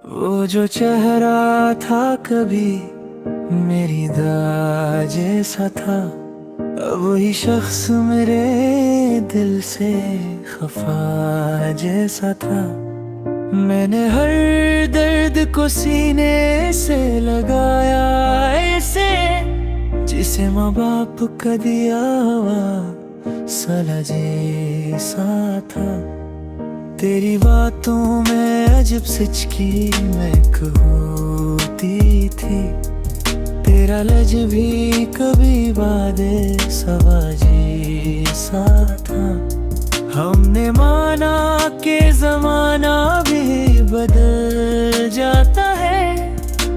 वो जो चेहरा था कभी मेरी दाह जैसा था, अब वही शख्स मेरे दिल से खफा जैसा था। मैंने हर दर्द को सीने से लगाया ऐसे, जिसे माँ बाप का दिया हुआ साला जैसा था। तेरी बातों में अजब सच की महक होती थी, तेरा लज भी कभी वादे सवाजी सा था। हमने माना कि जमाना भी बदल जाता है,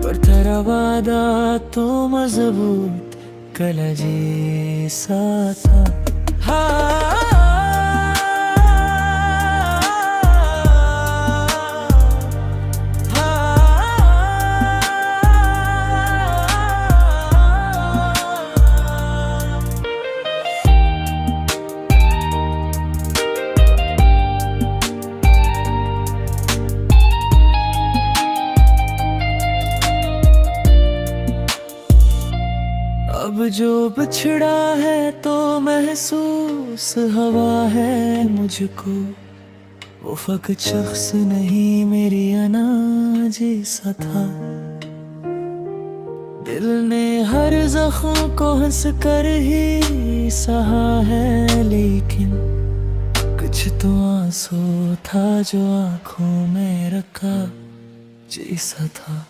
पर तेरा वादा तो मजबूत कला जैसा था। हाँ, अब जो बिछड़ा है तो महसूस हवा है मुझको, वो फकत शख्स नहीं मेरी अना जैसा था। दिल ने हर जख्म को हंस कर ही सहा है, लेकिन कुछ तो आंसू था जो आंखों में रखा जैसा था।